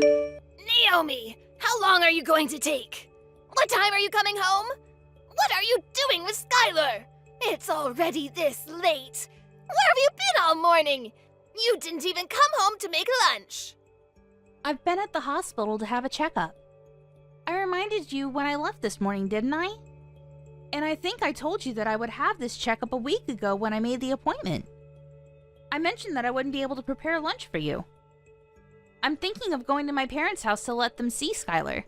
Naomi, how long are you going to take? What time are you coming home? What are you doing with Skylar? It's already this late. Where have you been all morning? You didn't even come home to make lunch. I've been at the hospital to have a checkup. I reminded you when I left this morning, didn't I? And I think I told you that I would have this checkup a week ago when I made the appointment. I mentioned that I wouldn't be able to prepare lunch for you. I'm thinking of going to my parents' house to let them see Skylar.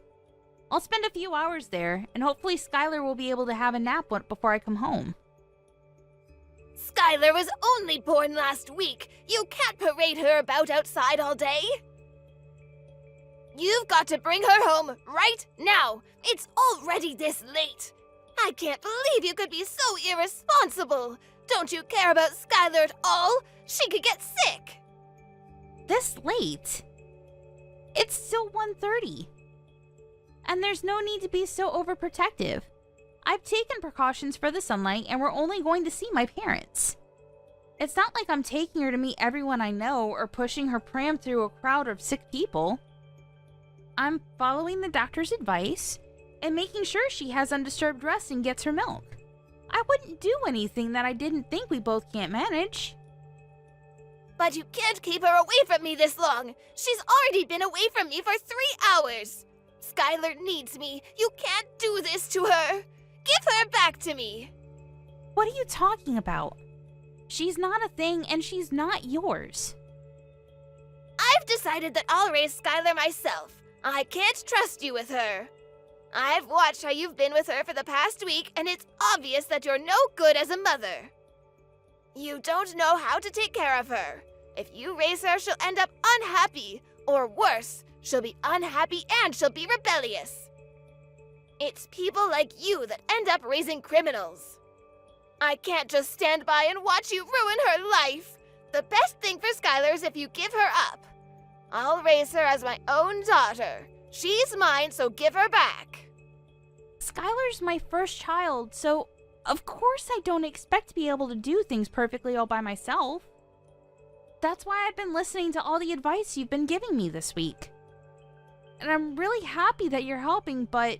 I'll spend a few hours there, and hopefully Skylar will be able to have a nap before I come home. Skylar was only born last week. You can't parade her about outside all day. You've got to bring her home right now. It's already this late. I can't believe you could be so irresponsible. Don't you care about Skylar at all? She could get sick. This late? It's still 1:30. And there's no need to be so overprotective. I've taken precautions for the sunlight, and we're only going to see my parents. It's not like I'm taking her to meet everyone I know or pushing her pram through a crowd of sick people. I'm following the doctor's advice and making sure she has undisturbed rest and gets her milk. I wouldn't do anything that I didn't think we both can't manage. But you can't keep her away from me this long. She's already been away from me for 3 hours. Skylar needs me. You can't do this to her. Give her back to me. What are you talking about? She's not a thing, and she's not yours. I've decided that I'll raise Skylar myself. I can't trust you with her. I've watched how you've been with her for the past week, and it's obvious that you're no good as a mother. You don't know how to take care of her. If you raise her, she'll end up unhappy. Or worse, she'll be unhappy and she'll be rebellious. It's people like you that end up raising criminals. I can't just stand by and watch you ruin her life. The best thing for Skylar is if you give her up. I'll raise her as my own daughter. She's mine, so give her back. Skylar's my first child, so of course I don't expect to be able to do things perfectly all by myself. That's why I've been listening to all the advice you've been giving me this week. And I'm really happy that you're helping, but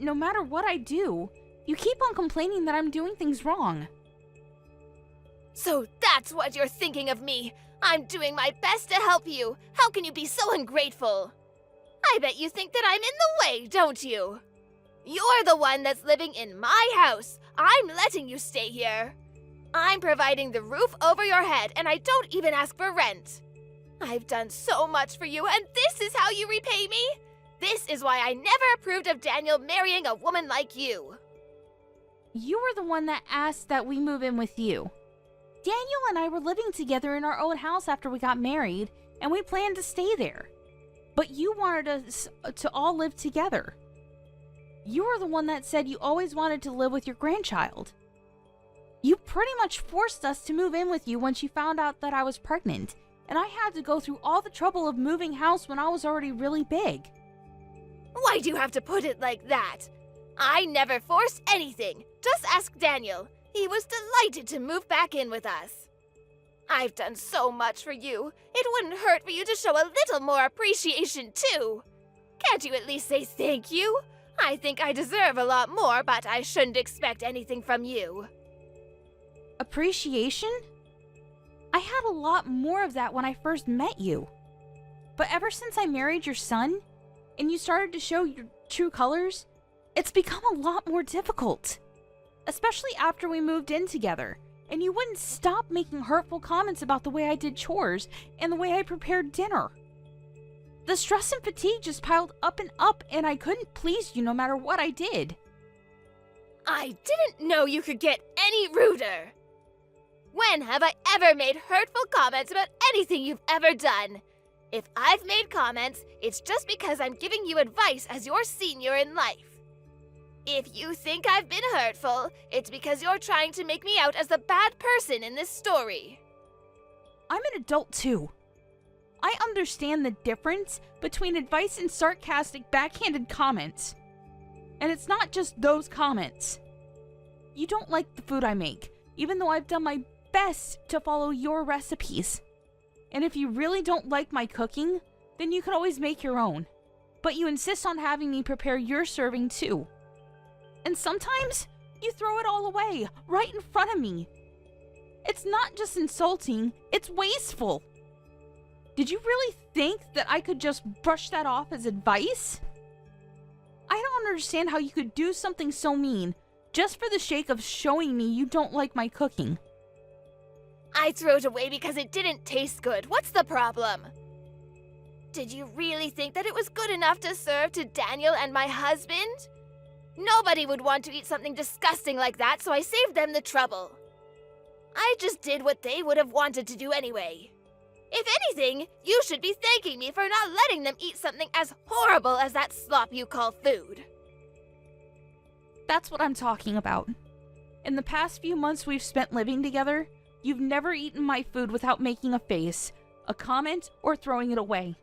no matter what I do, you keep on complaining that I'm doing things wrong. So that's what you're thinking of me. I'm doing my best to help you. How can you be so ungrateful? I bet you think that I'm in the way, don't you? You're the one that's living in my house. I'm letting you stay here. I'm providing the roof over your head, and I don't even ask for rent. I've done so much for you, and this is how you repay me? This is why I never approved of Daniel marrying a woman like you. You were the one that asked that we move in with you. Daniel and I were living together in our own house after we got married, and we planned to stay there. But you wanted us to all live together. You were the one that said you always wanted to live with your grandchild. You pretty much forced us to move in with you once you found out that I was pregnant, and I had to go through all the trouble of moving house when I was already really big. Why do you have to put it like that? I never forced anything. Just ask Daniel. He was delighted to move back in with us. I've done so much for you. It wouldn't hurt for you to show a little more appreciation, too. Can't you at least say thank you? I think I deserve a lot more, but I shouldn't expect anything from you. Appreciation? I had a lot more of that when I first met you. But ever since I married your son, and you started to show your true colors, it's become a lot more difficult. Especially after we moved in together, and you wouldn't stop making hurtful comments about the way I did chores and the way I prepared dinner. The stress and fatigue just piled up, and I couldn't please you no matter what I did. I didn't know you could get any ruder. When have I ever made hurtful comments about anything you've ever done? If I've made comments, it's just because I'm giving you advice as your senior in life. If you think I've been hurtful, it's because you're trying to make me out as the bad person in this story. I'm an adult too. I understand the difference between advice and sarcastic, backhanded comments. And it's not just those comments. You don't like the food I make, even though I've done my best to follow your recipes. And if you really don't like my cooking, then you can always make your own. But you insist on having me prepare your serving too. And sometimes you throw it all away right in front of me. It's not just insulting, it's wasteful. Did you really think that I could just brush that off as advice? I don't understand how you could do something so mean just for the sake of showing me you don't like my cooking. I threw it away because it didn't taste good. What's the problem? Did you really think that it was good enough to serve to Daniel and my husband? Nobody would want to eat something disgusting like that, so I saved them the trouble. I just did what they would have wanted to do anyway. If anything, you should be thanking me for not letting them eat something as horrible as that slop you call food. That's what I'm talking about. In the past few months we've spent living together, you've never eaten my food without making a face, a comment, or throwing it away.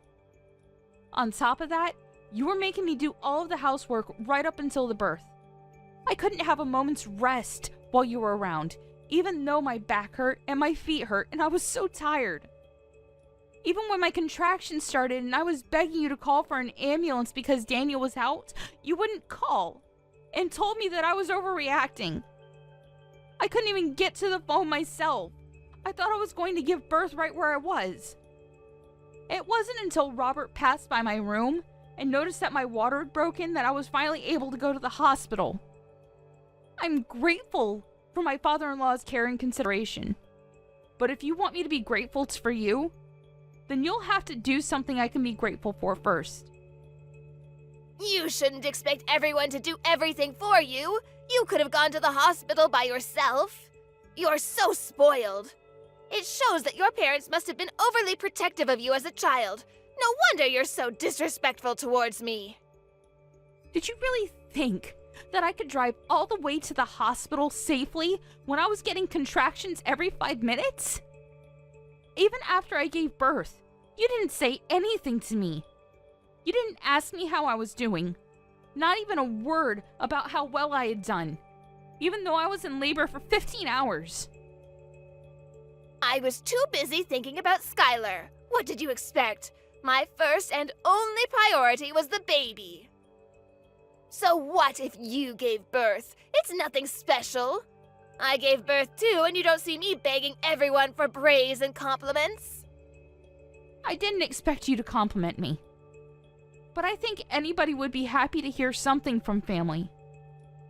On top of that, you were making me do all of the housework right up until the birth. I couldn't have a moment's rest while you were around, even though my back hurt and my feet hurt and I was so tired. Even when my contractions started and I was begging you to call for an ambulance because Daniel was out, you wouldn't call and told me that I was overreacting. I couldn't even get to the phone myself. I thought I was going to give birth right where I was. It wasn't until Robert passed by my room and noticed that my water had broken that I was finally able to go to the hospital. I'm grateful for my father-in-law's care and consideration. But if you want me to be grateful for you, then you'll have to do something I can be grateful for first. You shouldn't expect everyone to do everything for you. You could have gone to the hospital by yourself. You're so spoiled. It shows that your parents must have been overly protective of you as a child. No wonder you're so disrespectful towards me. Did you really think that I could drive all the way to the hospital safely when I was getting contractions every 5 minutes? Even after I gave birth, you didn't say anything to me. You didn't ask me how I was doing. Not even a word about how well I had done, even though I was in labor for 15 hours. I was too busy thinking about Skylar. What did you expect? My first and only priority was the baby. So what if you gave birth? It's nothing special. I gave birth too, and you don't see me begging everyone for praise and compliments. I didn't expect you to compliment me. But I think anybody would be happy to hear something from family.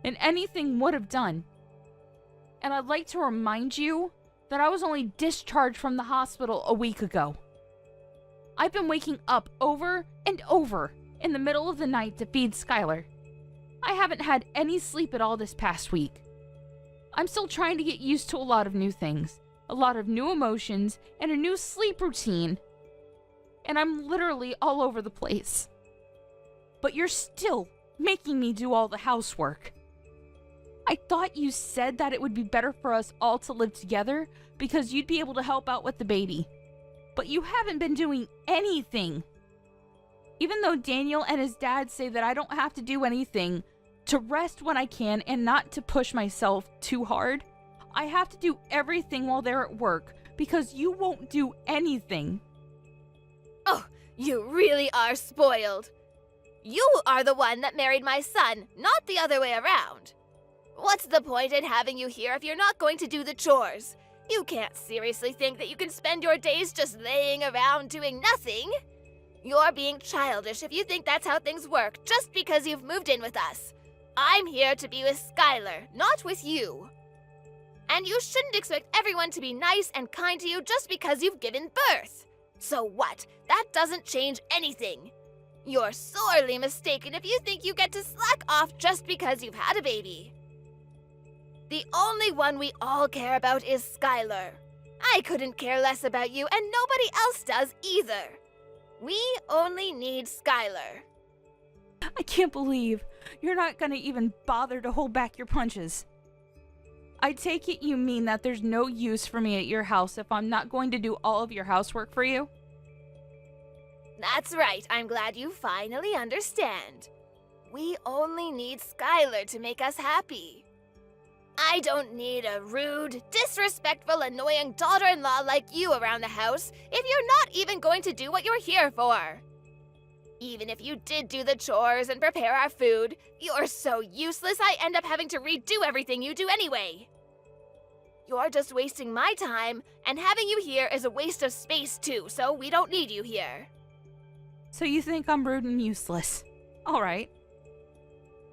And anything would have done. And I'd like to remind you that I was only discharged from the hospital a week ago. I've been waking up over and over in the middle of the night to feed Skylar. I haven't had any sleep at all this past week. I'm still trying to get used to a lot of new things, a lot of new emotions, and a new sleep routine. And I'm literally all over the place. But you're still making me do all the housework. I thought you said that it would be better for us all to live together because you'd be able to help out with the baby. But you haven't been doing anything. Even though Daniel and his dad say that I don't have to do anything, to rest when I can and not to push myself too hard, I have to do everything while they're at work because you won't do anything. Oh, you really are spoiled. You are the one that married my son, not the other way around. What's the point in having you here if you're not going to do the chores? You can't seriously think that you can spend your days just laying around doing nothing. You're being childish if you think that's how things work just because you've moved in with us. I'm here to be with Skylar, not with you. And you shouldn't expect everyone to be nice and kind to you just because you've given birth. So what? That doesn't change anything. You're sorely mistaken if you think you get to slack off just because you've had a baby. The only one we all care about is Skylar. I couldn't care less about you, and nobody else does either. We only need Skylar. I can't believe you're not gonna even bother to hold back your punches. I take it you mean that there's no use for me at your house if I'm not going to do all of your housework for you? That's right. I'm glad you finally understand. We only need Skylar to make us happy. I don't need a rude, disrespectful, annoying daughter-in-law like you around the house if you're not even going to do what you're here for. Even if you did do the chores and prepare our food, you're so useless I end up having to redo everything you do anyway. You're just wasting my time, and having you here is a waste of space too, so we don't need you here. So you think I'm rude and useless. All right.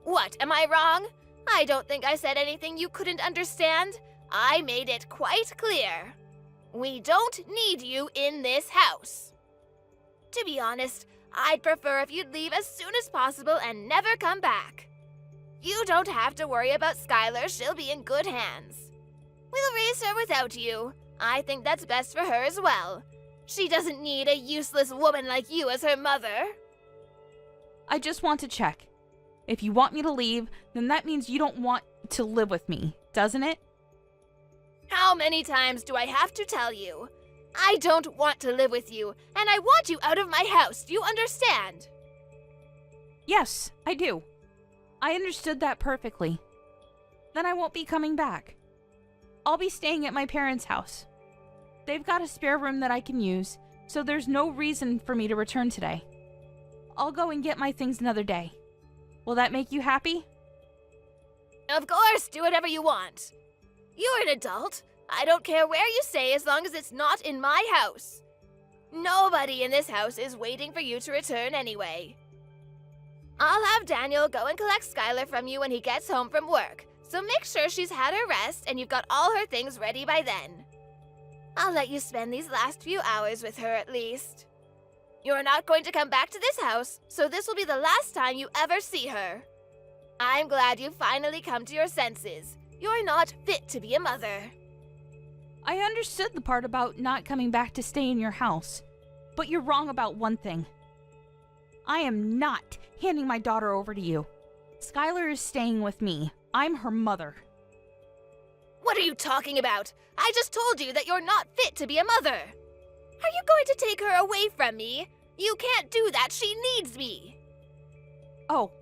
What, am I wrong? I don't think I said anything you couldn't understand. I made it quite clear. We don't need you in this house. To be honest, I'd prefer if you'd leave as soon as possible and never come back. You don't have to worry about Skylar, she'll be in good hands. We'll raise her without you. I think that's best for her as well. She doesn't need a useless woman like you as her mother. I just want to check. If you want me to leave, then that means you don't want to live with me, doesn't it? How many times do I have to tell you? I don't want to live with you, and I want you out of my house, do you understand? Yes, I do. I understood that perfectly. Then I won't be coming back. I'll be staying at my parents' house. They've got a spare room that I can use, so there's no reason for me to return today. I'll go and get my things another day. Will that make you happy? Of course, do whatever you want. You're an adult. I don't care where you stay as long as it's not in my house. Nobody in this house is waiting for you to return anyway. I'll have Daniel go and collect Skylar from you when he gets home from work, so make sure she's had her rest and you've got all her things ready by then. I'll let you spend these last few hours with her at least. You're not going to come back to this house, so this will be the last time you ever see her. I'm glad you've finally come to your senses. You're not fit to be a mother. I understood the part about not coming back to stay in your house, but you're wrong about one thing. I am not handing my daughter over to you. Skylar is staying with me. I'm her mother. What are you talking about? I just told you that you're not fit to be a mother. Are you going to take her away from me? You can't do that. She needs me. Oh,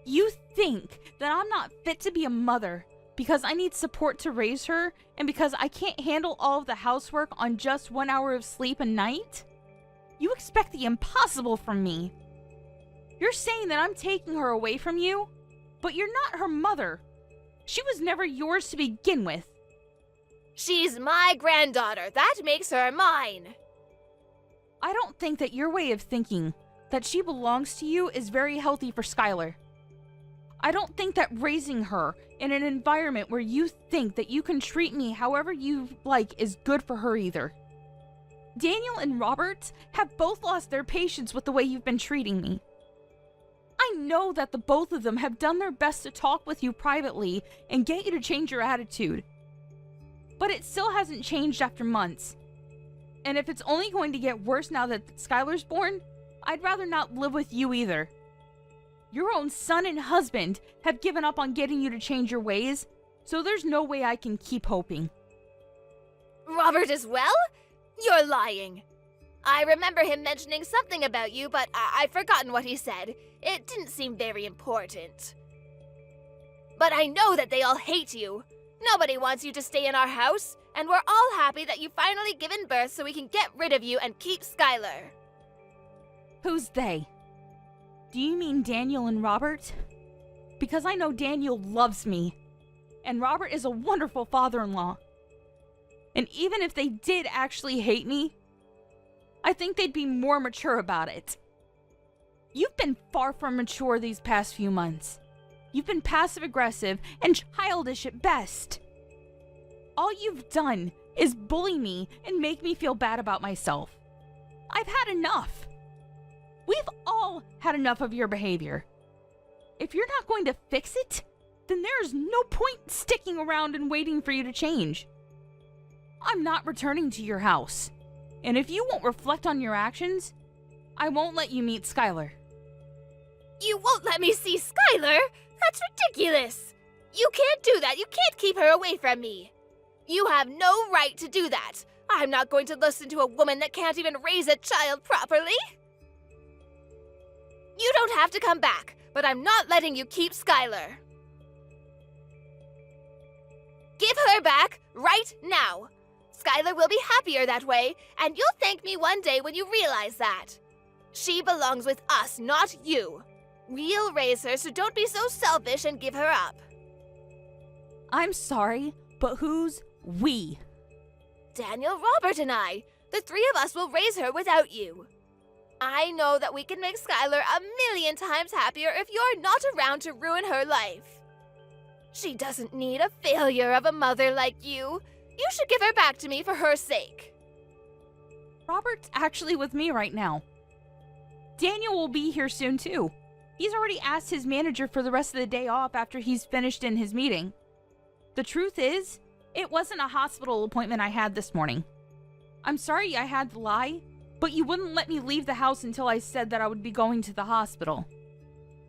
you think that I'm not fit to be a mother because I need support to raise her and because I can't handle all of the housework on just 1 hour of sleep a night? You expect the impossible from me. You're saying that I'm taking her away from you, but you're not her mother. She was never yours to begin with. She's my granddaughter. That makes her mine. I don't think that your way of thinking that she belongs to you is very healthy for Skylar. I don't think that raising her in an environment where you think that you can treat me however you like is good for her either. Daniel and Robert have both lost their patience with the way you've been treating me. I know that the both of them have done their best to talk with you privately and get you to change your attitude. But it still hasn't changed after months. And if it's only going to get worse now that Skylar's born, I'd rather not live with you either. Your own son and husband have given up on getting you to change your ways, so there's no way I can keep hoping. Robert as well? You're lying. I remember him mentioning something about you, but I've forgotten what he said. It didn't seem very important. But I know that they all hate you. Nobody wants you to stay in our house, and we're all happy that you've finally given birth so we can get rid of you and keep Skylar. Who's they? Do you mean Daniel and Robert? Because I know Daniel loves me, and Robert is a wonderful father-in-law. And even if they did actually hate me, I think they'd be more mature about it. You've been far from mature these past few months. You've been passive-aggressive and childish at best. All you've done is bully me and make me feel bad about myself. I've had enough. We've all had enough of your behavior. If you're not going to fix it, then there's no point sticking around and waiting for you to change. I'm not returning to your house. And if you won't reflect on your actions, I won't let you meet Skylar. You won't let me see Skylar? That's ridiculous! You can't do that. You can't keep her away from me. You have no right to do that. I'm not going to listen to a woman that can't even raise a child properly. You don't have to come back, but I'm not letting you keep Skylar. Give her back right now. Skylar will be happier that way, and you'll thank me one day when you realize that. She belongs with us, not you. We'll raise her, so don't be so selfish and give her up. I'm sorry, but who's we? Daniel, Robert, and I. The three of us will raise her without you. I know that we can make Skylar a million times happier if you're not around to ruin her life. She doesn't need a failure of a mother like you. You should give her back to me for her sake. Robert's actually with me right now. Daniel will be here soon too. He's already asked his manager for the rest of the day off after he's finished in his meeting. The truth is, it wasn't a hospital appointment I had this morning. I'm sorry I had to lie, but you wouldn't let me leave the house until I said that I would be going to the hospital.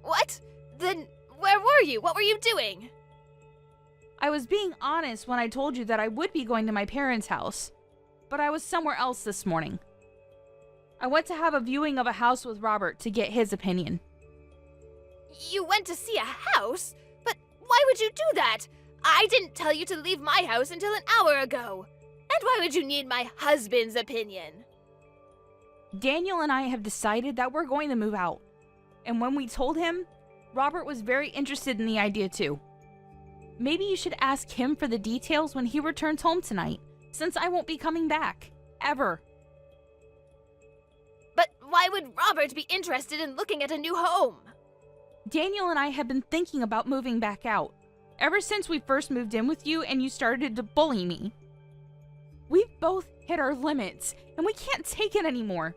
What? Then where were you? What were you doing? I was being honest when I told you that I would be going to my parents' house, but I was somewhere else this morning. I went to have a viewing of a house with Robert to get his opinion. You went to see a house? But why would you do that? I didn't tell you to leave my house until an hour ago. And why would you need my husband's opinion? Daniel and I have decided that we're going to move out. And when we told him, Robert was very interested in the idea too. Maybe you should ask him for the details when he returns home tonight, since I won't be coming back. Ever. But why would Robert be interested in looking at a new home? Daniel and I have been thinking about moving back out, ever since we first moved in with you and you started to bully me. We've both hit our limits, and we can't take it anymore.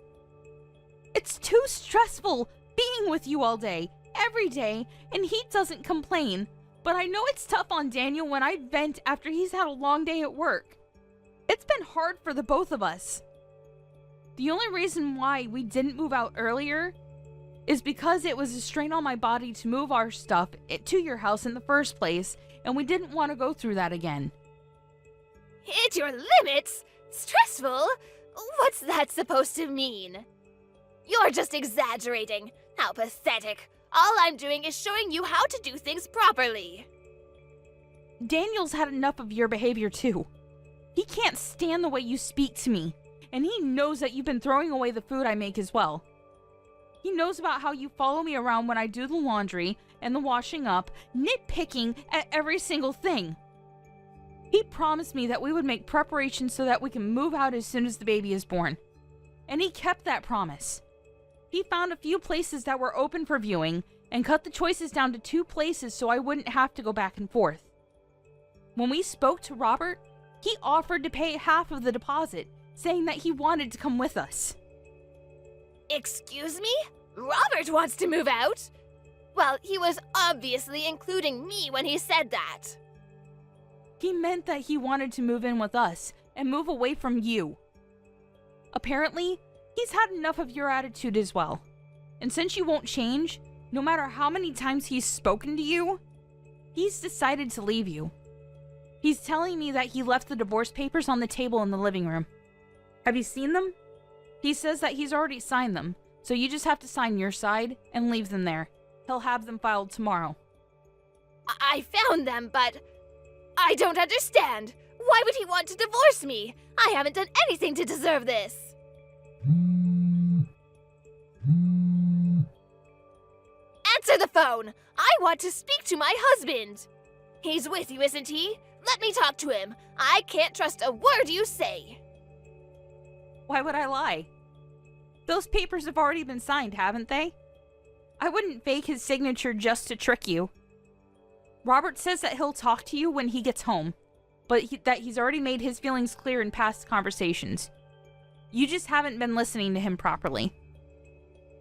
It's too stressful being with you all day, every day, and he doesn't complain. But I know it's tough on Daniel when I vent after he's had a long day at work. It's been hard for the both of us. The only reason why we didn't move out earlier is because it was a strain on my body to move our stuff to your house in the first place, and we didn't want to go through that again. Hit your limits? Stressful? What's that supposed to mean? You're just exaggerating. How pathetic. All I'm doing is showing you how to do things properly. Daniel's had enough of your behavior too. He can't stand the way you speak to me, and he knows that you've been throwing away the food I make as well. He knows about how you follow me around when I do the laundry and the washing up, nitpicking at every single thing. He promised me that we would make preparations so that we can move out as soon as the baby is born. And he kept that promise. He found a few places that were open for viewing and cut the choices down to 2 places so I wouldn't have to go back and forth. When we spoke to Robert, he offered to pay half of the deposit, saying that he wanted to come with us. Excuse me? Robert wants to move out? Well, he was obviously including me when he said that. He meant that he wanted to move in with us and move away from you. Apparently, he's had enough of your attitude as well. And since you won't change, no matter how many times he's spoken to you, he's decided to leave you. He's telling me that he left the divorce papers on the table in the living room. Have you seen them? He says that he's already signed them, so you just have to sign your side and leave them there. He'll have them filed tomorrow. I found them, but I don't understand. Why would he want to divorce me? I haven't done anything to deserve this. Answer the phone! I want to speak to my husband! He's with you, isn't he? Let me talk to him. I can't trust a word you say. Why would I lie? Those papers have already been signed, haven't they? I wouldn't fake his signature just to trick you. Robert says that he'll talk to you when he gets home, but that he's already made his feelings clear in past conversations. You just haven't been listening to him properly.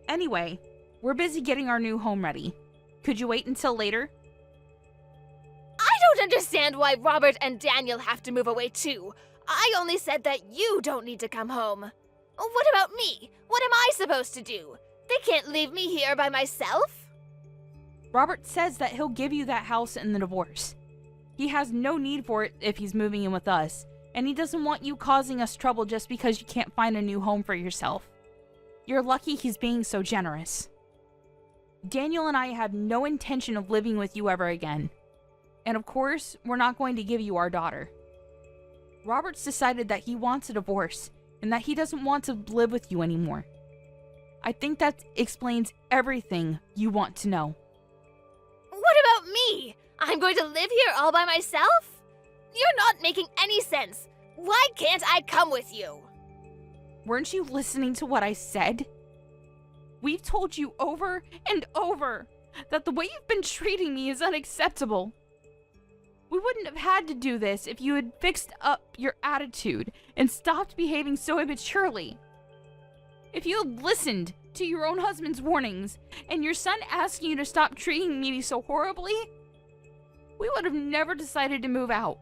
Anyway, we're busy getting our new home ready. Could you wait until later? I don't understand why Robert and Daniel have to move away too. I only said that you don't need to come home. What about me? What am I supposed to do? They can't leave me here by myself? Robert says that he'll give you that house in the divorce. He has no need for it if he's moving in with us, and he doesn't want you causing us trouble just because you can't find a new home for yourself. You're lucky he's being so generous. Daniel and I have no intention of living with you ever again. And of course, we're not going to give you our daughter. Robert's decided that he wants a divorce, and that he doesn't want to live with you anymore. I think that explains everything you want to know. What about me? I'm going to live here all by myself? You're not making any sense. Why can't I come with you? Weren't you listening to what I said? We've told you over and over that the way you've been treating me is unacceptable. We wouldn't have had to do this if you had fixed up your attitude and stopped behaving so immaturely. If you had listened to your own husband's warnings and your son asking you to stop treating me so horribly, we would have never decided to move out.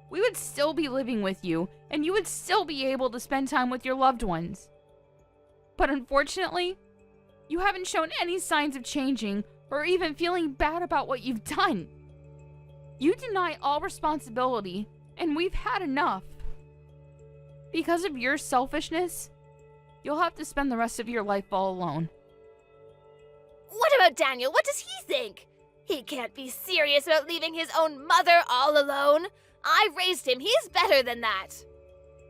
We would still be living with you, and you would still be able to spend time with your loved ones. But unfortunately, you haven't shown any signs of changing or even feeling bad about what you've done. You deny all responsibility, and we've had enough. Because of your selfishness, you'll have to spend the rest of your life all alone. What about Daniel? What does he think? He can't be serious about leaving his own mother all alone. I raised him. He's better than that.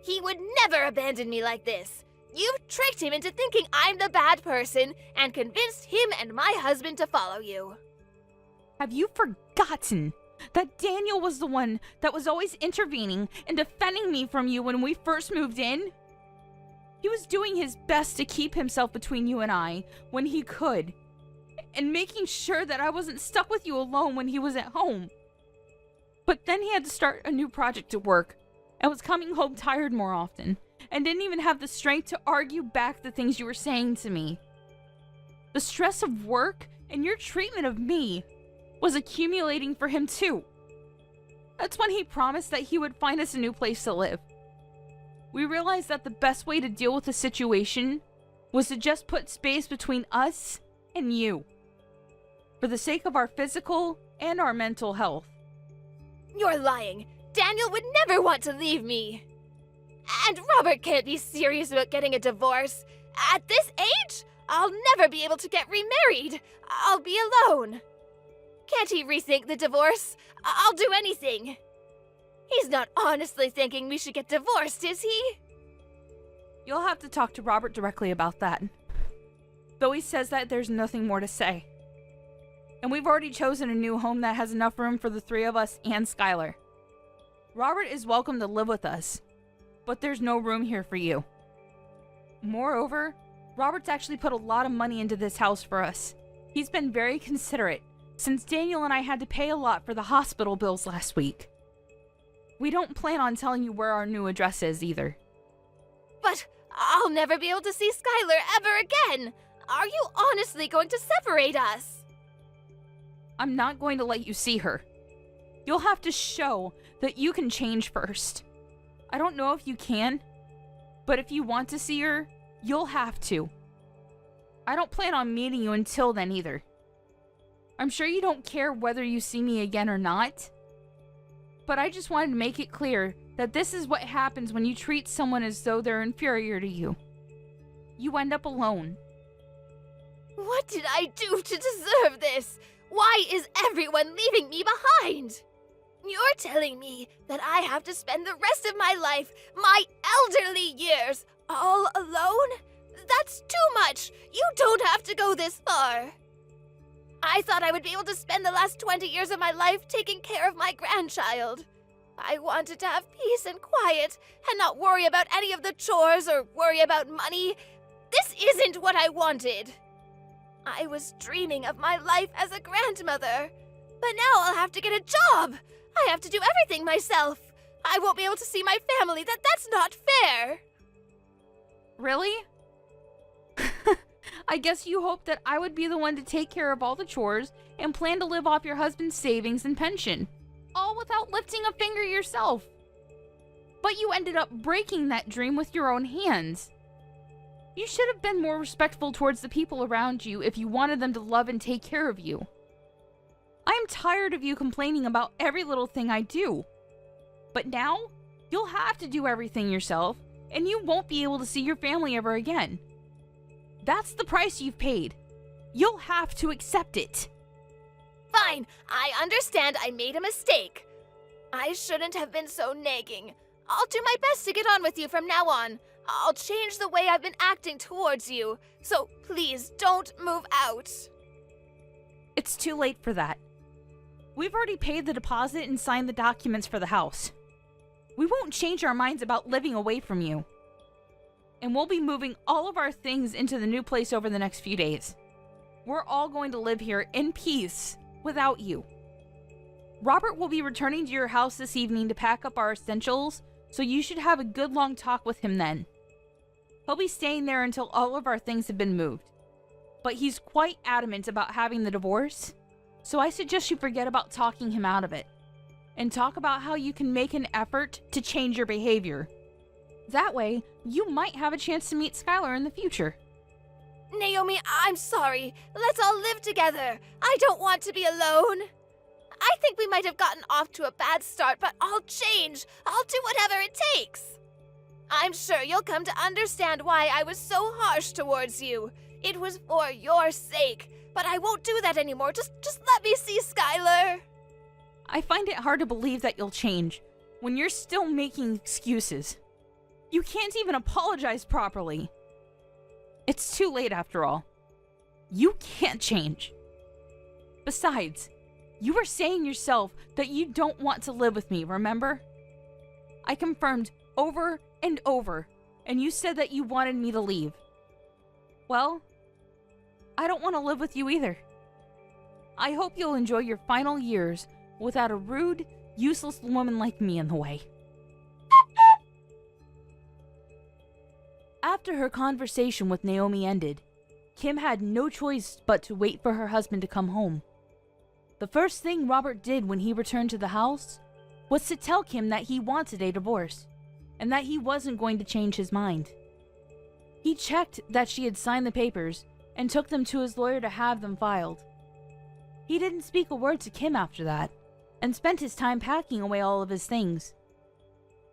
He would never abandon me like this. You've tricked him into thinking I'm the bad person and convinced him and my husband to follow you. Have you forgotten that Daniel was the one that was always intervening and defending me from you when we first moved in? He was doing his best to keep himself between you and I when he could, and making sure that I wasn't stuck with you alone when he was at home. But then he had to start a new project at work, and was coming home tired more often, and didn't even have the strength to argue back the things you were saying to me. The stress of work and your treatment of me was accumulating for him too. That's when he promised that he would find us a new place to live. We realized that the best way to deal with the situation was to just put space between us and you, for the sake of our physical and our mental health. You're lying. Daniel would never want to leave me. And Robert can't be serious about getting a divorce. At this age, I'll never be able to get remarried. I'll be alone. Can't he rethink the divorce? I'll do anything. He's not honestly thinking we should get divorced, is he? You'll have to talk to Robert directly about that. Though he says that there's nothing more to say. And we've already chosen a new home that has enough room for the three of us and Skylar. Robert is welcome to live with us, but there's no room here for you. Moreover, Robert's actually put a lot of money into this house for us. He's been very considerate, since Daniel and I had to pay a lot for the hospital bills last week. We don't plan on telling you where our new address is either. But I'll never be able to see Skylar ever again. Are you honestly going to separate us? I'm not going to let you see her. You'll have to show that you can change first. I don't know if you can, but if you want to see her, you'll have to. I don't plan on meeting you until then either. I'm sure you don't care whether you see me again or not, but I just wanted to make it clear that this is what happens when you treat someone as though they're inferior to you. You end up alone. What did I do to deserve this? Why is everyone leaving me behind? You're telling me that I have to spend the rest of my life, my elderly years, all alone? That's too much. You don't have to go this far. I thought I would be able to spend the last 20 years of my life taking care of my grandchild. I wanted to have peace and quiet and not worry about any of the chores or worry about money. This isn't what I wanted. I was dreaming of my life as a grandmother, but now I'll have to get a job. I have to do everything myself. I won't be able to see my family. That's not fair. Really? I guess you hoped that I would be the one to take care of all the chores and plan to live off your husband's savings and pension, all without lifting a finger yourself. But you ended up breaking that dream with your own hands. You should have been more respectful towards the people around you if you wanted them to love and take care of you. I am tired of you complaining about every little thing I do. But now, you'll have to do everything yourself, and you won't be able to see your family ever again. That's the price you've paid. You'll have to accept it. Fine, I understand I made a mistake. I shouldn't have been so nagging. I'll do my best to get on with you from now on. I'll change the way I've been acting towards you, so please don't move out. It's too late for that. We've already paid the deposit and signed the documents for the house. We won't change our minds about living away from you. And we'll be moving all of our things into the new place over the next few days. We're all going to live here in peace without you. Robert will be returning to your house this evening to pack up our essentials, so you should have a good long talk with him then. He'll be staying there until all of our things have been moved. But he's quite adamant about having the divorce, so I suggest you forget about talking him out of it, and talk about how you can make an effort to change your behavior. That way, you might have a chance to meet Skylar in the future. Naomi, I'm sorry. Let's all live together. I don't want to be alone. I think we might have gotten off to a bad start, but I'll change. I'll do whatever it takes. I'm sure you'll come to understand why I was so harsh towards you. It was for your sake, but I won't do that anymore. Just let me see Skylar. I find it hard to believe that you'll change when you're still making excuses. You can't even apologize properly. It's too late after all. You can't change. Besides, you were saying yourself that you don't want to live with me, remember? I confirmed over and over, and you said that you wanted me to leave. Well, I don't want to live with you either. I hope you'll enjoy your final years without a rude, useless woman like me in the way. After her conversation with Naomi ended, Kim had no choice but to wait for her husband to come home. The first thing Robert did when he returned to the house was to tell Kim that he wanted a divorce, and that he wasn't going to change his mind. He checked that she had signed the papers and took them to his lawyer to have them filed. He didn't speak a word to Kim after that, and spent his time packing away all of his things.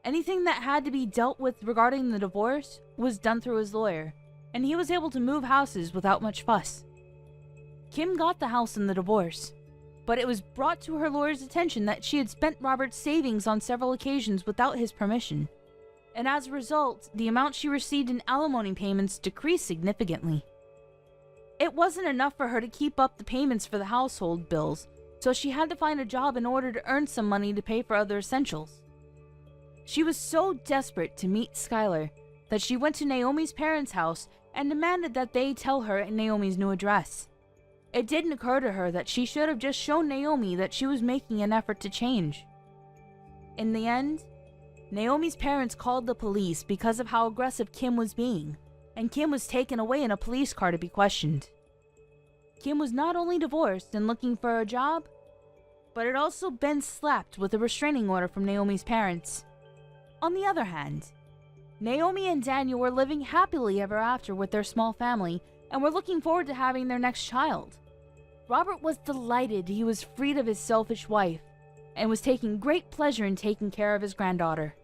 Anything that had to be dealt with regarding the divorce was done through his lawyer, and he was able to move houses without much fuss. Kim got the house in the divorce, but it was brought to her lawyer's attention that she had spent Robert's savings on several occasions without his permission, and as a result, the amount she received in alimony payments decreased significantly. It wasn't enough for her to keep up the payments for the household bills, so she had to find a job in order to earn some money to pay for other essentials. She was so desperate to meet Skylar that she went to Naomi's parents' house and demanded that they tell her Naomi's new address. It didn't occur to her that she should have just shown Naomi that she was making an effort to change. In the end, Naomi's parents called the police because of how aggressive Kim was being, and Kim was taken away in a police car to be questioned. Kim was not only divorced and looking for a job, but had also been slapped with a restraining order from Naomi's parents. On the other hand, Naomi and Daniel were living happily ever after with their small family and were looking forward to having their next child. Robert was delighted he was freed of his selfish wife and was taking great pleasure in taking care of his granddaughter.